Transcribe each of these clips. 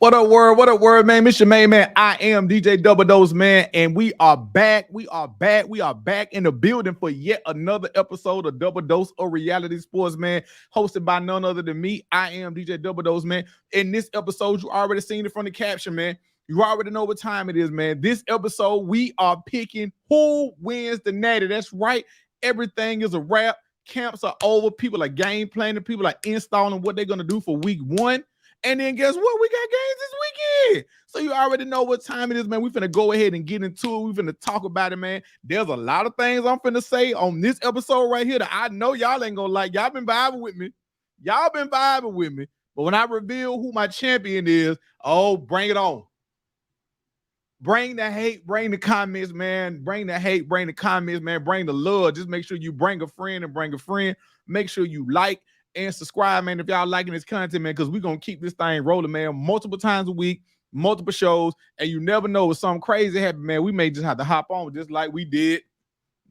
What up, word? What up, word, man? It's your main man. I am DJ Double Dose, man, and we are back. We are back. We are back in the building for yet another episode of Double Dose of Reality Sports, man, hosted by none other than me. I am DJ Double Dose, man. In this episode, you already seen it from the caption, man. You already know what time it is, man. This episode, we are picking who wins the Natty. That's right. Everything is a wrap. Camps are over. People are game planning. People are installing what they're going to do for week one. And then guess what? We got games this weekend. So you already know what time it is, man. We finna go ahead and get into it. We finna talk about it, man. There's a lot of things I'm finna say on this episode right here that I know y'all ain't gonna like. Y'all been vibing with me. Y'all been vibing with me. But when I reveal who my champion is, oh, bring it on. Bring the hate, bring the comments, man. Bring the hate, bring the comments, man. Bring the love. Just make sure you bring a friend and bring a friend. Make sure you like and subscribe, man, if y'all liking this content, man, because we're going to keep this thing rolling, man, multiple times a week, multiple shows, and you never know if something crazy happen, man. We may just have to hop on just like we did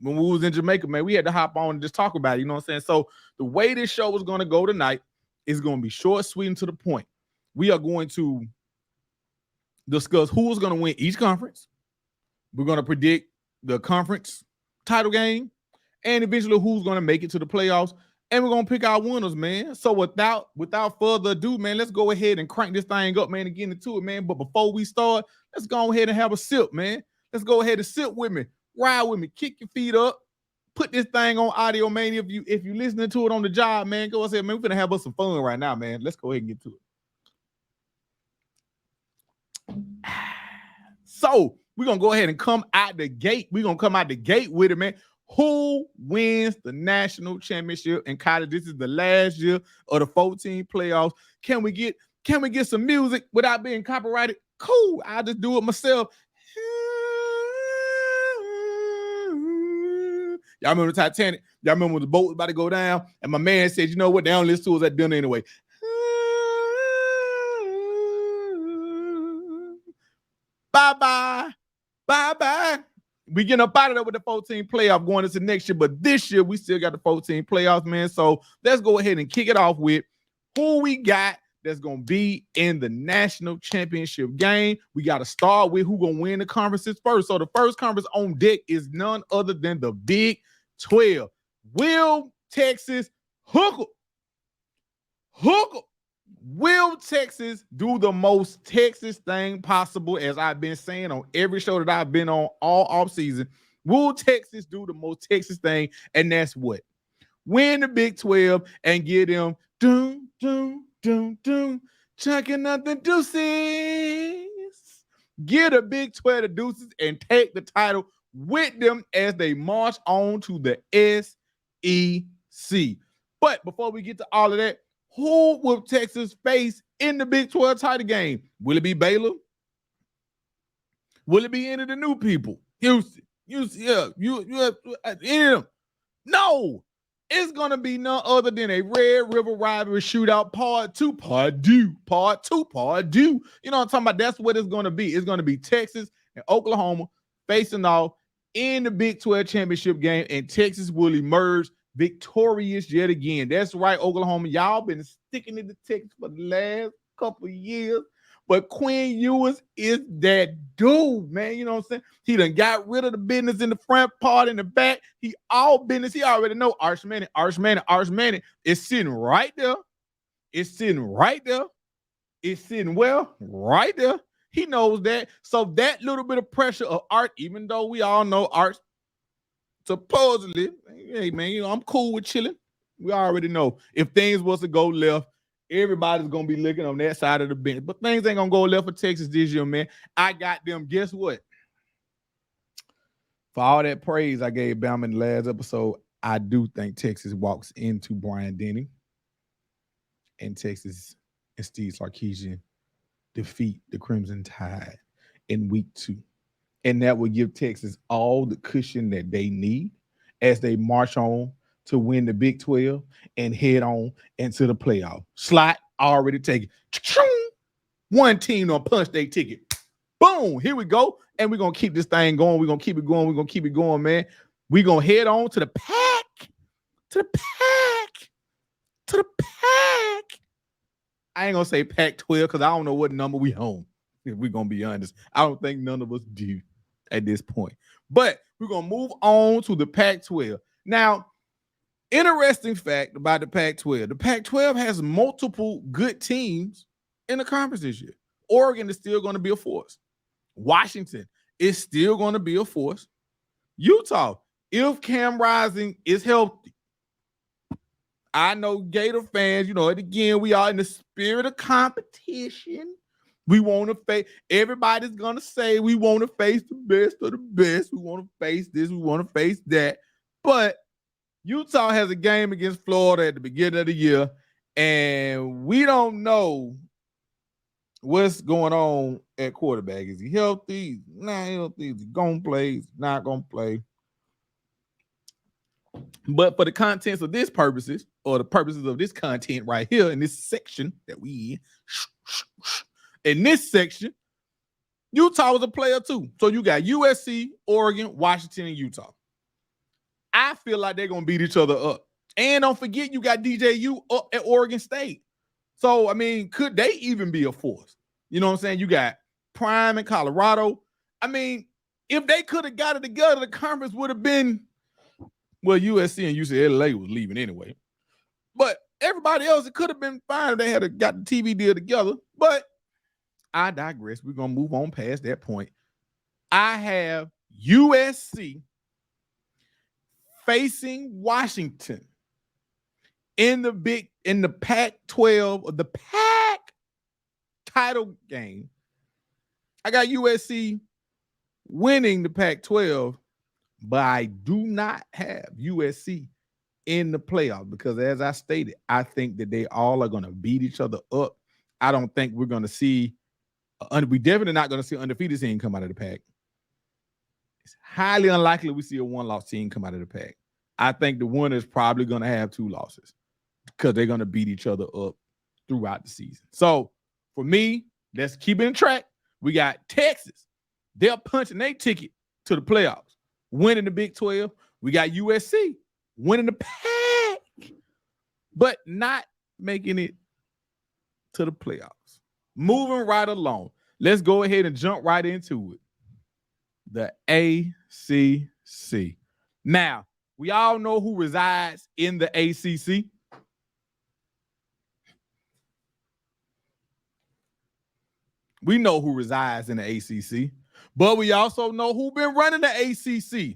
when we was in Jamaica, man. We had to hop on and just talk about it, you know what I'm saying? So the way this show is going to go tonight is going to be short, sweet, and to the point. We are going to discuss who is going to win each conference. We're going to predict the conference title game and eventually who's going to make it to the playoffs. And we're going to pick our winners, man. So without further ado, man, let's go ahead and crank this thing up, man, and get into it, man. But before we start, let's go ahead and have a sip, man. Let's go ahead and sip with me. Ride with me. Kick your feet up. Put this thing on audio, man. If you listening to it on the job, man, go ahead, man. We're going to have us some fun right now, man. Let's go ahead and get to it. So we're going to go ahead and come out the gate. We're going to come out the gate with it, man. Who wins the national championship? And Kylie, this is the last year of the 14 playoffs. Can we get some music without being copyrighted? Cool. I'll just do it myself. Y'all remember the Titanic? Y'all remember when the boat was about to go down? And my man said, you know what? They don't listen to us at dinner anyway. Bye-bye. Bye-bye. We getting up out of there with the 14 playoff going into next year, but this year we still got the 14 playoffs, man. So let's go ahead and kick it off with who we got that's going to be in the national championship game. We got to start with who going to win the conferences first. So the first conference on deck is none other than the Big 12. Will Texas hook 'em? Will Texas do the most Texas thing possible, as I've been saying on every show that I've been on all offseason? Will Texas do the most Texas thing? And that's what? Win the Big 12 and get them chucking up the deuces. Get a Big 12 the deuces and take the title with them as they march on to the SEC. But before we get to all of that, who will Texas face in the Big 12 title game? Will it be Baylor? Will it be any of the new people? Houston, yeah, any of them? No, it's gonna be none other than a Red River rivalry shootout part two. You know what I'm talking about? That's what it's gonna be. It's gonna be Texas and Oklahoma facing off in the Big 12 championship game, and Texas will emerge victorious yet again. That's right, Oklahoma. Y'all been sticking it to Texas for the last couple of years. But Quinn Ewers is that dude, man. You know what I'm saying? He done got rid of the business in the front part, in the back. He all business. He already know Arch Manning is sitting right there. It's sitting right there. It's sitting well right there. He knows that. So that little bit of pressure of Art, even though we all know Art supposedly, hey man, you know, I'm cool with chilling. We already know if things was to go left, everybody's gonna be looking on that side of the bench. But things ain't gonna go left for Texas this year, man. I got them. Guess what? For all that praise I gave Bama in the last episode, I do think Texas walks into Brian Denny, and Texas and Steve Sarkisian defeat the Crimson Tide in week 2. And that will give Texas all the cushion that they need as they march on to win the Big 12 and head on into the playoff. Slot already taken. One team gonna punch their ticket. Boom, here we go. And we're gonna keep this thing going. We're gonna keep it going. We're gonna keep it going, man. We're gonna head on to the pack. I ain't gonna say Pac-12 because I don't know what number we own. If we're gonna be honest, I don't think none of us do at this point. But we're gonna move on to the Pac-12. Now, interesting fact about the Pac-12: the Pac-12 has multiple good teams in the conference this year. Oregon is still going to be a force. Washington is still going to be a force. Utah, if Cam Rising is healthy. I know Gator fans, and again, we are in the spirit of competition. We want to face, everybody's going to say we want to face the best of the best. We want to face this, we want to face that. But Utah has a game against Florida at the beginning of the year, and we don't know what's going on at quarterback. Is he healthy? Is he not healthy? Is he going to play? Is he not going to play? But for the contents of this purposes, or the purposes of this content right here in this section that we in this section, Utah was a player too. So you got USC, Oregon, Washington, and Utah. I feel like they're going to beat each other up. And don't forget, you got DJU up at Oregon State. So, I mean, could they even be a force? You know what I'm saying? You got Prime in Colorado. I mean, if they could have got it together, the conference would have been, well, USC and UCLA was leaving anyway. But everybody else, it could have been fine if they had got the TV deal together. But I digress. We're going to move on past that point. I have USC facing Washington in the Pac-12, or the Pac title game. I got USC winning the Pac-12, but I do not have USC in the playoffs because, as I stated, I think that they all are going to beat each other up. I don't think we're going to see, we definitely not going to see an undefeated team come out of the Pac. It's highly unlikely we see a one-loss team come out of the Pac. I think the winner is probably going to have 2 losses because they're going to beat each other up throughout the season. So, for me, let's keep it in track. We got Texas. They're punching their ticket to the playoffs, winning the Big 12. We got USC winning the Pac, but not making it to the playoffs. Moving right along. Let's go ahead and jump right into it. The ACC. Now, we all know who resides in the ACC. We know who resides in the ACC, but we also know who's been running the ACC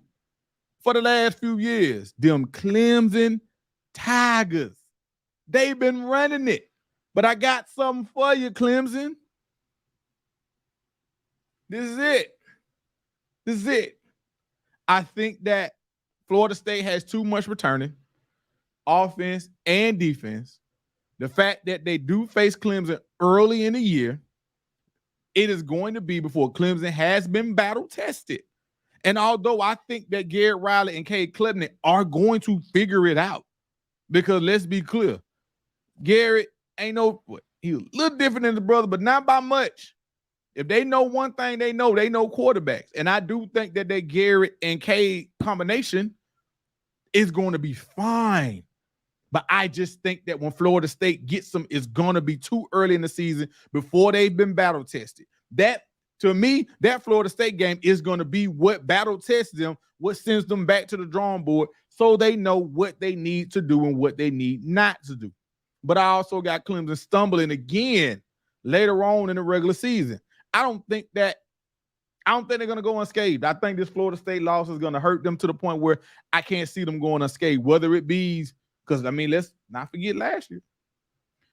for the last few years. Them Clemson Tigers. They've been running it. But I got something for you, Clemson. This is it. This is it. I think that Florida State has too much returning, offense and defense. The fact that they do face Clemson early in the year, it is going to be before Clemson has been battle tested. And although I think that Garrett Riley and Cade Klubnik are going to figure it out, because let's be clear, Garrett ain't he was a little different than the brother, but not by much. If they know one thing, they know quarterbacks. And I do think that Garrett and Cade combination is going to be fine. But I just think that when Florida State gets them, it's going to be too early in the season before they've been battle tested. That, to me, that Florida State game is going to be what battle tests them, what sends them back to the drawing board so they know what they need to do and what they need not to do. But I also got Clemson stumbling again later on in the regular season. I don't think they're going to go unscathed. I think this Florida State loss is going to hurt them to the point where I can't see them going unscathed, whether it be because, I mean, let's not forget last year.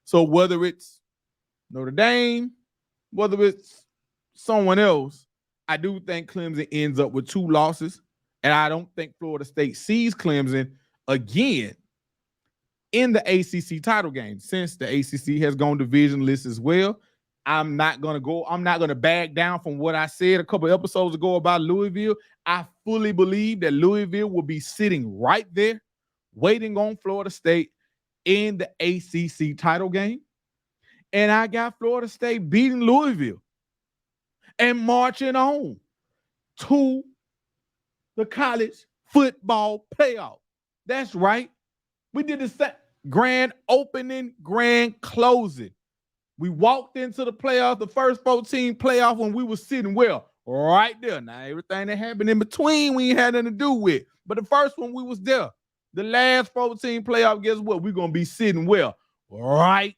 So whether it's Notre Dame, whether it's someone else, I do think Clemson ends up with 2 losses. And I don't think Florida State sees Clemson again in the ACC title game. Since the ACC has gone divisionless as well, I'm not going to back down from what I said a couple episodes ago about Louisville. I fully believe that Louisville will be sitting right there waiting on Florida State in the ACC title game. And I got Florida State beating Louisville and marching on to the college football playoff. That's right. We did the grand opening, grand closing. We walked into the playoffs, the first 14 playoff when we were sitting well right there. Now, everything that happened in between, we ain't had nothing to do with. But the first one, we was there. The last 14 playoff, guess what? We're going to be sitting well right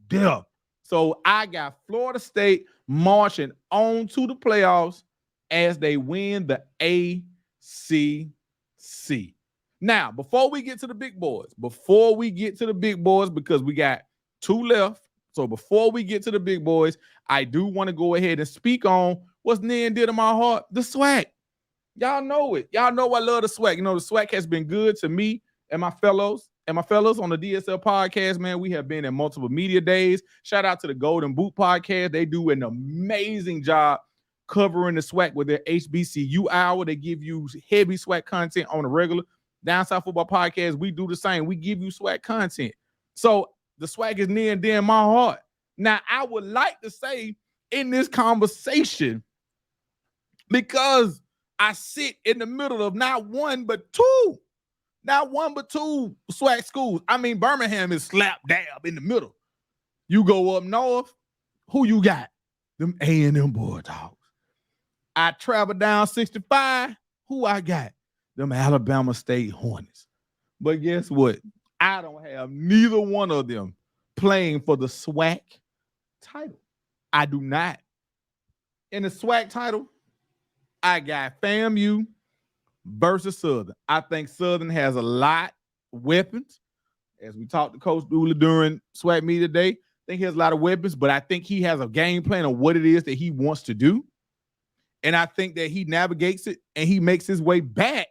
there. So I got Florida State marching on to the playoffs as they win the ACC. Now, before we get to the big boys, because we got two left. So before we get to the big boys, I do want to go ahead and speak on what's near and dear to my heart, the SWAC. Y'all know it. Y'all know I love the SWAC. You know, the SWAC has been good to me and my fellows on the DSL podcast, man. We have been in multiple media days. Shout out to the Golden Boot podcast. They do an amazing job covering the SWAC with their HBCU hour. They give you heavy SWAC content on a regular. Down South Football Podcast, we do the same. We give you SWAC content. So the SWAC is near and dear in my heart. Now, I would like to say in this conversation, because I sit in the middle of not one but two SWAC schools. I mean, Birmingham is slap dab in the middle. You go up north, who you got? Them A&M Bulldogs. I travel down 65, who I got? Them Alabama State Hornets. But guess what? I don't have neither one of them playing for the SWAC title. I do not. In the SWAC title, I got FAMU versus Southern. I think Southern has a lot of weapons. As we talked to Coach Dooley during SWAC media today, I think he has a lot of weapons, but I think he has a game plan of what it is that he wants to do. And I think that he navigates it and he makes his way back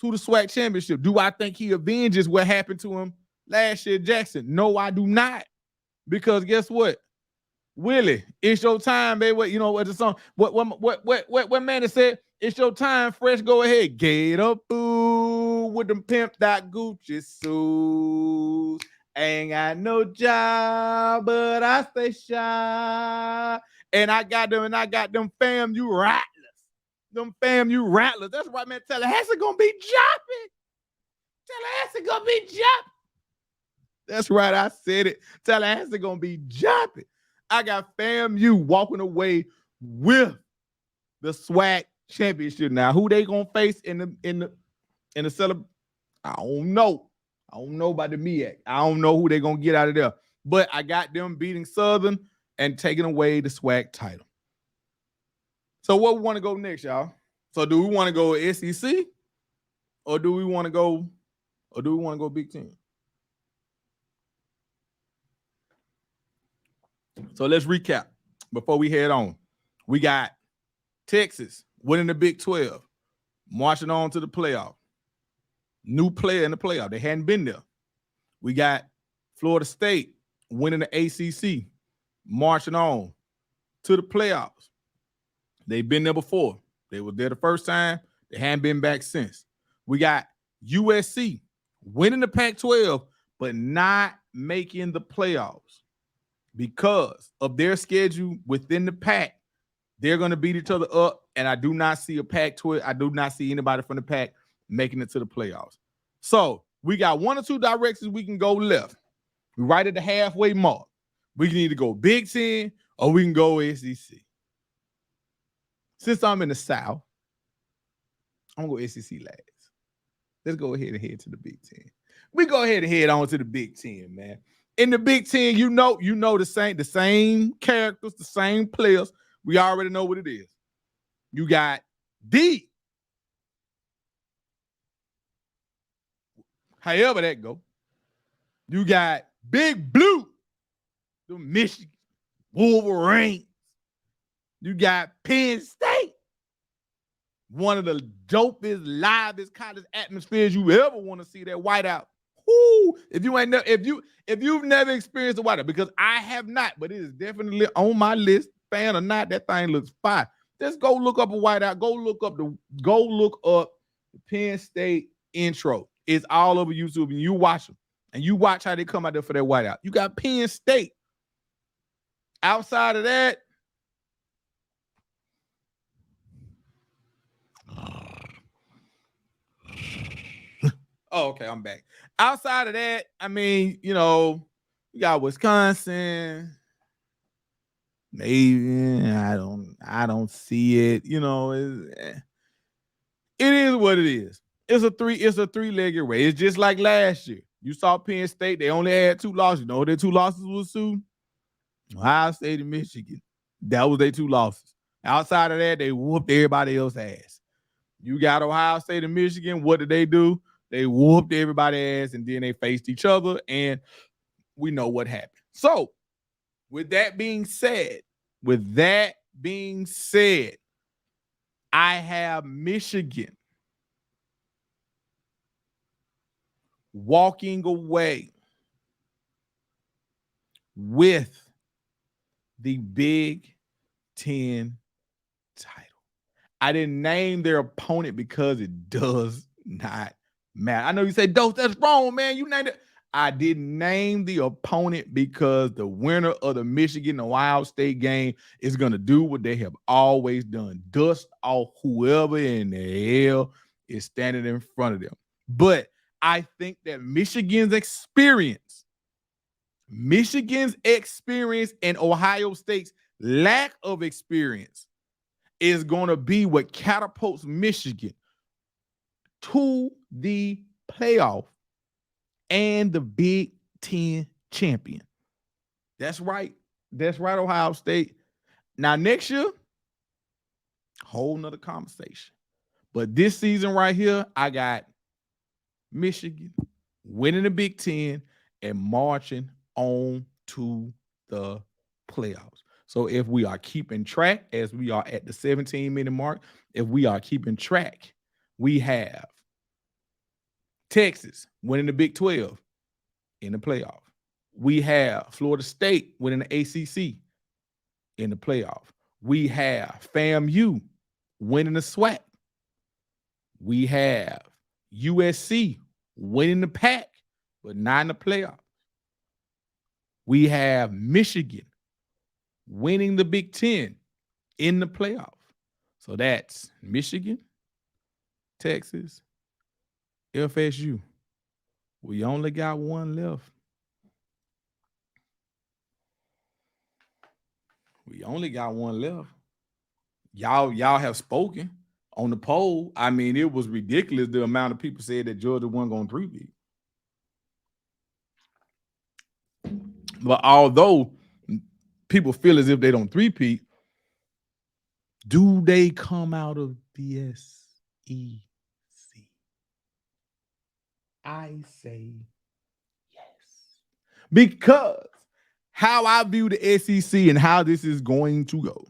to the SWAC championship. Do I think he avenges what happened to him last year at Jackson? No, I do not. Because guess what? Willie, it's your time, baby. What, you know what the song? What man has said? It's your time, fresh. Go ahead. Get up, boo, with them pimped out Gucci suits. Ain't got no job, but I stay shy. And I got them FAMU rattlers. Them FAMU rattlers. That's right, man. Tallahassee gonna be jumping. Tallahassee gonna be jumping. That's right, I said it. Tallahassee gonna be jumping. I got FAMU walking away with the SWAC championship. Now, who they gonna face in the celebration? I don't know. I don't know about the MEAC. I don't know who they gonna get out of there. But I got them beating Southern and taking away the SWAC title. So where we want to go next, y'all? So do we want to go SEC or do we want to go Big Ten? So let's recap before we head on. We got Texas winning the Big 12, marching on to the playoff. New player in the playoff. They hadn't been there. We got Florida State winning the ACC, marching on to the playoffs. They've been there before. They were there the first time. They hadn't been back since. We got USC winning the Pac-12, but not making the playoffs because of their schedule within the Pac. They're going to beat each other up, and I do not see a Pac-12. I do not see anybody from the Pac making it to the playoffs. So we got one or two directions we can go left. We're right at the halfway mark. We can either go Big Ten or we can go SEC. Since I'm in the South, I'm going to go SEC last. Let's go ahead and head to the Big Ten. We go ahead and head on to the Big Ten, man. In the Big Ten, you know the same characters, the same players. We already know what it is. You got D. However that go. You got Big Blue, the Michigan Wolverines. You got Penn State, one of the dopest, livest college atmospheres you ever want to see. That whiteout. Whoo! If you've never experienced a whiteout, because I have not, but it is definitely on my list. Fan or not, that thing looks fire. Just go look up a whiteout. Go look up the Penn State intro. It's all over YouTube, and you watch them, and you watch how they come out there for that whiteout. You got Penn State. Outside of that. Oh, okay, I'm back. Outside of that, I mean, We got Wisconsin. Maybe I don't see it. You know, it is what it is. It's a three-legged race. It's just like last year. You saw Penn State, they only had 2 losses. You know their 2 losses was to Ohio State and Michigan. That was their 2 losses. Outside of that, they whooped everybody else's ass. You got Ohio State and Michigan. What did they do? They whooped everybody's ass, and then they faced each other, and we know what happened. So, with that being said, I have Michigan walking away with the Big Ten title. I didn't name their opponent because it does not matter. I know you say, Dose, that's wrong, man. You named it. I didn't name the opponent because the winner of the Michigan-Ohio State game is going to do what they have always done. Dust off whoever in the hell is standing in front of them. But I think that Michigan's experience and Ohio State's lack of experience is going to be what catapults Michigan to the playoff and the Big Ten champion. That's right. That's right, Ohio State. Now, next year, whole nother conversation. But this season right here, I got Michigan winning the Big Ten and marching on to the playoffs. So if we are keeping track, as we are at the 17-minute mark, if we are keeping track, we have Texas winning the Big 12 in the playoff. We have Florida State winning the ACC in the playoff. We have FAMU winning the SWAC. We have USC winning the PAC, but not in the playoff. We have Michigan winning the Big Ten in the playoff. So that's Michigan, Texas, FSU. We only got one left. Y'all have spoken on the poll. I mean, it was ridiculous the amount of people said that Georgia wasn't going to three-peat. But although people feel as if they don't three-peat, do they come out of the SEC? I say yes. Because how I view the SEC and how this is going to go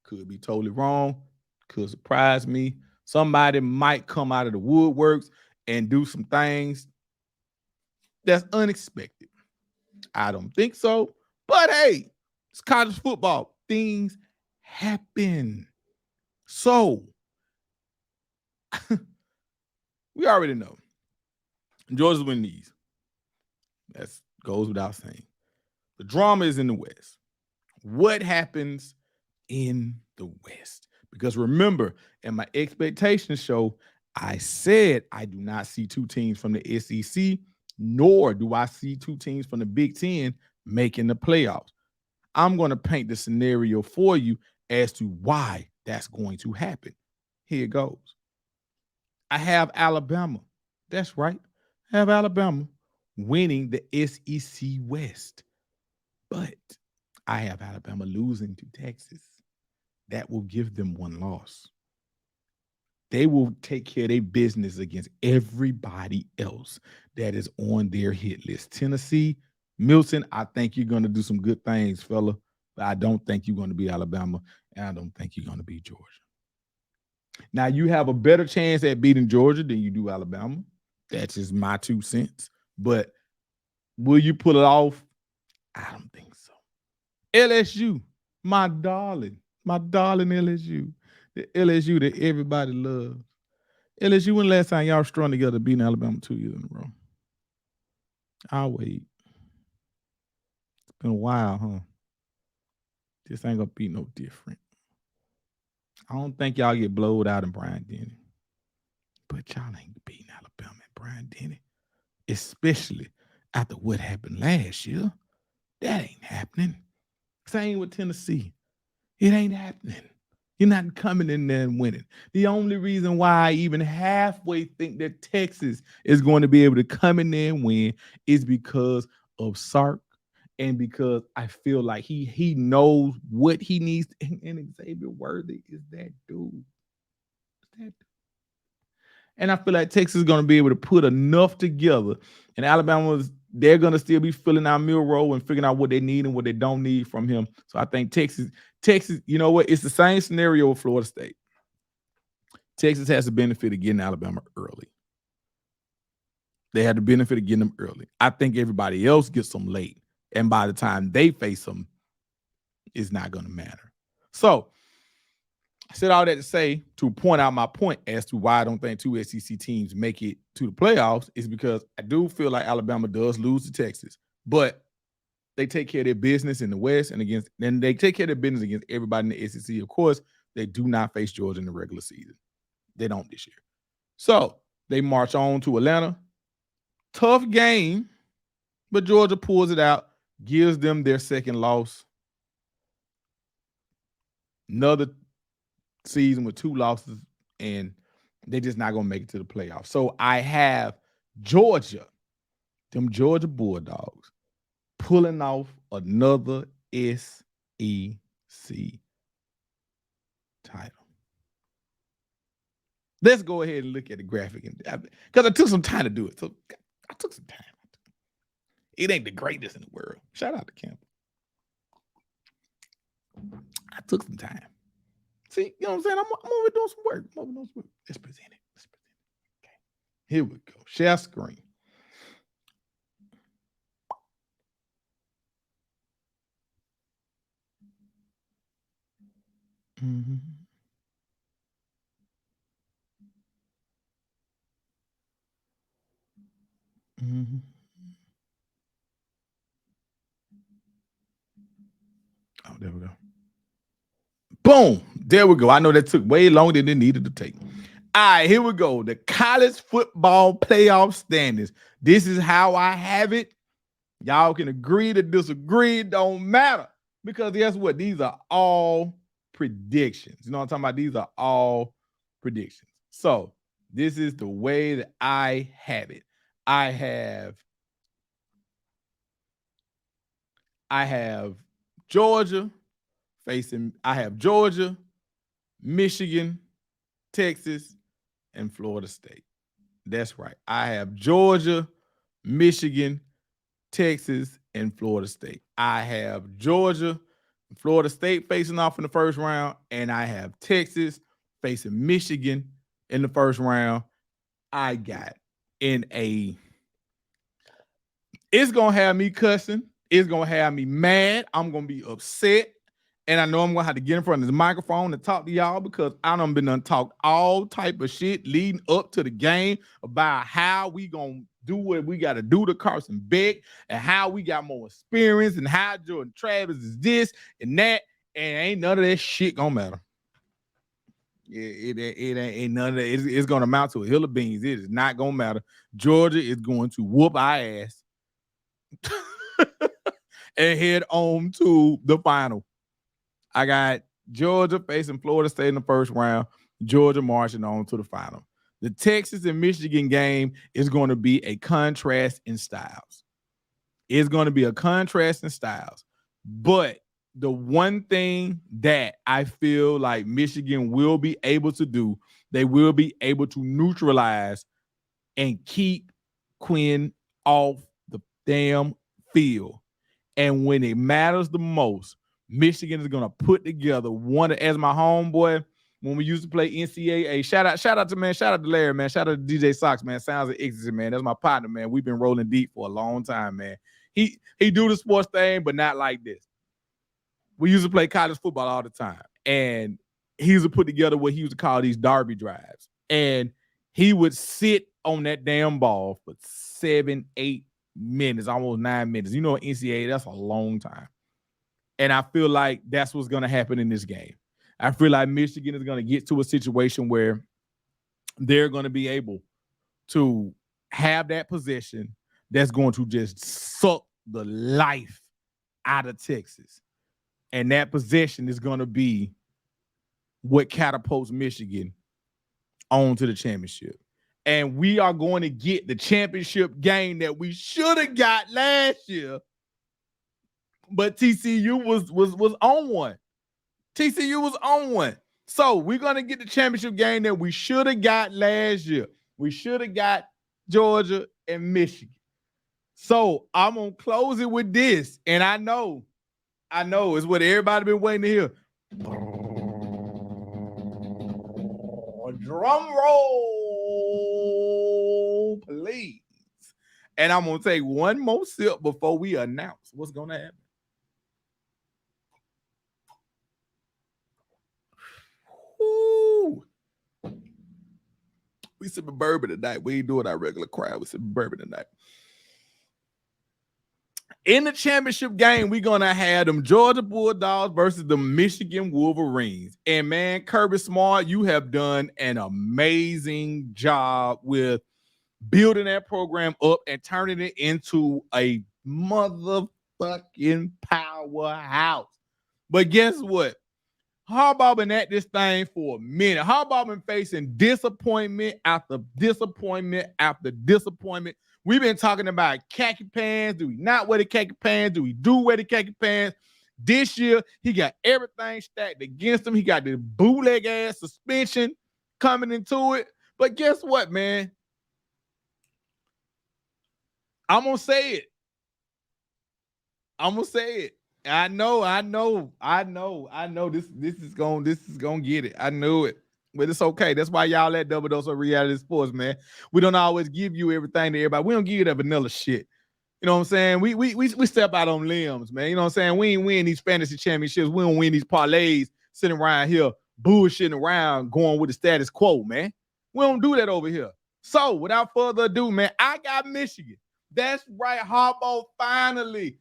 could be totally wrong, could surprise me. Somebody might come out of the woodworks and do some things that's unexpected. I don't think so. But hey, it's college football. Things happen. So, we already know. Georgia's winning these. That goes without saying. The drama is in the West. What happens in the West? Because remember, in my expectations show, I said I do not see 2 teams from the SEC, nor do I see 2 teams from the Big Ten making the playoffs. I'm going to paint the scenario for you as to why that's going to happen. Here it goes. I have Alabama. That's right. I have Alabama winning the SEC West. But I have Alabama losing to Texas. That will give them 1 loss. They will take care of their business against everybody else that is on their hit list. Tennessee, Milton, I think you're going to do some good things, fella. But I don't think you're going to beat Alabama, and I don't think you're going to beat Georgia. Now, you have a better chance at beating Georgia than you do Alabama. That's just my 2 cents. But will you pull it off? I don't think so. LSU, my darling LSU. The LSU that everybody loves. LSU, when last time y'all strung together beating Alabama 2 years in a row? I'll wait. It's been a while, huh? This ain't gonna be no different. I don't think y'all get blowed out in Bryant-Denny. But y'all ain't beating Alabama and Bryant-Denny. Especially after what happened last year. That ain't happening. Same with Tennessee. It ain't happening. You're not coming in there and winning. The only reason why I even halfway think that Texas is going to be able to come in there and win is because of Sark and because I feel like he knows what he needs. And Xavier Worthy is that dude. And I feel like Texas is going to be able to put enough together. And they're going to still be filling out Milroe and figuring out what they need and what they don't need from him. So I think Texas, you know what? It's the same scenario with Florida State. Texas has the benefit of getting Alabama early. They had the benefit of getting them early. I think everybody else gets them late. And by the time they face them, it's not going to matter. So I said all that to say, to point out my point as to why I don't think two SEC teams make it to the playoffs is because I do feel like Alabama does lose to Texas, but they take care of their business in the West and they take care of their business against everybody in the SEC. Of course, they do not face Georgia in the regular season. They don't this year. So they march on to Atlanta. Tough game, but Georgia pulls it out, gives them their second loss. Another season with 2 losses, and they're just not going to make it to the playoffs. So I have Georgia, them Georgia Bulldogs, pulling off another SEC title. Let's go ahead and look at the graphic, because I took some time to do it. So I took some time. It ain't the greatest in the world. Shout out to Campbell. I took some time. See, you know what I'm saying? I'm over doing some work. Let's present it. Okay. Here we go. Share screen. Mm-hmm. Mm-hmm. Oh, there we go. Boom. There we go. I know that took way longer than it needed to take. All right, here we go. The college football playoff standings. This is how I have it. Y'all can agree to disagree. It don't matter. Because guess what? These are all predictions. You know what I'm talking about? These are all predictions. So this is the way that I have it. I have Georgia facing, I have Georgia, Michigan, Texas, and Florida State. That's right. I have Georgia, Michigan, Texas, and Florida State. I have Georgia, Florida State facing off in the first round, and I have Texas facing Michigan in the first round. I got it's going to have me cussing. It's going to have me mad. I'm going to be upset. And I know I'm going to have to get in front of the microphone and talk to y'all because I done been talked all type of shit leading up to the game about how we going to do what we got to do to Carson Beck and how we got more experience and how Jordan Travis is this and that. And ain't none of that shit going to matter. It ain't none of that. It's going to amount to a hill of beans. It is not going to matter. Georgia is going to whoop our ass and head on to the final. I got Georgia facing Florida State in the first round, Georgia marching on to the final. The Texas and Michigan game is going to be a contrast in styles. It's going to be a contrast in styles. But the one thing that I feel like Michigan will be able to do, they will be able to neutralize and keep Quinn off the damn field. And when it matters the most, Michigan is going to put together as my homeboy, when we used to play NCAA. Shout out to Larry, man. Shout out to DJ Sox, man. Sounds like Exit, man. That's my partner, man. We've been rolling deep for a long time, man. He do the sports thing, but not like this. We used to play college football all the time. And he used to put together what he used to call these derby drives. And he would sit on that damn ball for 7-8 minutes, almost 9 minutes. You know, NCAA, that's a long time. And I feel like that's what's going to happen in this game. I feel like Michigan is going to get to a situation where they're going to be able to have that possession, that's going to just suck the life out of Texas. And that possession is going to be what catapults Michigan on to the championship. And we are going to get the championship game that we should have got last year. But TCU was on one. TCU was on one. So we're going to get the championship game that we should have got last year. We should have got Georgia and Michigan. So I'm going to close it with this. And I know it's what everybody been waiting to hear. Drum roll, please. And I'm going to take one more sip before we announce what's going to happen. Ooh. We sipping bourbon tonight. We ain't doing our regular crowd. We sipping bourbon tonight. In the championship game, we're going to have them Georgia Bulldogs versus the Michigan Wolverines. And, man, Kirby Smart, you have done an amazing job with building that program up and turning it into a motherfucking powerhouse. But guess what? Harbaugh been at this thing for a minute. Harbaugh been facing disappointment after disappointment after disappointment. We've been talking about khaki pants. Do we not wear the khaki pants? Do we do wear the khaki pants? This year, he got everything stacked against him. He got the bootleg ass suspension coming into it. But guess what, man? I'm gonna say it. I know. This is gonna get it. I knew it. But it's okay. That's why y'all at Double Dose of Reality Sports, man. We don't always give you everything to everybody. We don't give you that vanilla shit. You know what I'm saying? We step out on limbs, man. You know what I'm saying? We ain't win these fantasy championships. We don't win these parlays sitting around here bullshitting around going with the status quo, man. We don't do that over here. So without further ado, man, I got Michigan. That's right, Harbaugh finally.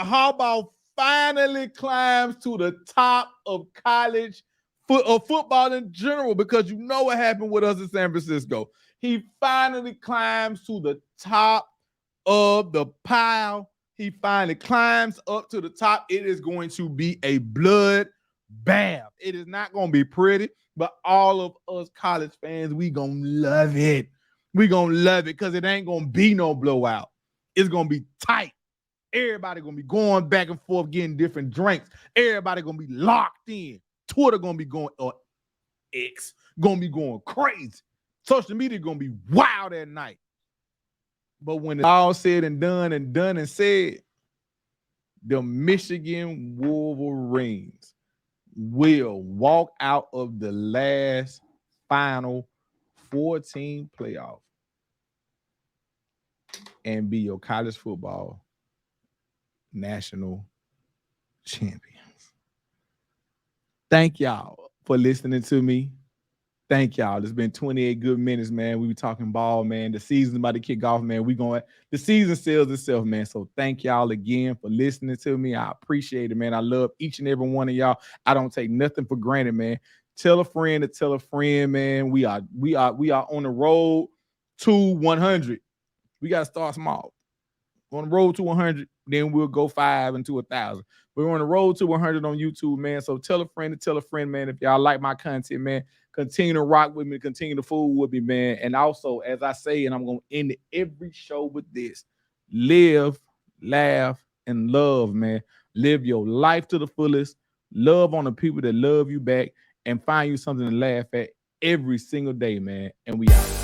Harbaugh finally climbs to the top of college football in general, because you know what happened with us in San Francisco. He finally climbs to the top of the pile. He finally climbs up to the top. It is going to be a blood bath. It is not going to be pretty, but all of us college fans, we going to love it. We going to love it because it ain't going to be no blowout. It's going to be tight. Everybody going to be going back and forth getting different drinks. Everybody going to be locked in. Twitter going to be going, or X, going to be going crazy. Social media going to be wild at night. But when it's all said and done and said, the Michigan Wolverines will walk out of the last final 14 playoff and be your college football national champions. Thank y'all for listening to me. Thank y'all. It's been 28 good minutes, man. We were talking ball, man. The season's about to kick off, man. The season sells itself, man. So thank y'all again for listening to me. I appreciate it, man. I love each and every one of y'all. I don't take nothing for granted, man. Tell a friend to tell a friend, man. We are on the road to 100. We got to start small. On the road to 100, then we'll go 5 into 1,000. We're on the road to 100 on YouTube, man. So tell a friend to tell a friend, man. If y'all like my content, man, continue to rock with me, continue to fool with me, man. And also, as I say, and I'm going to end every show with this, live, laugh, and love, man. Live your life to the fullest. Love on the people that love you back, and find you something to laugh at every single day, man. And we out.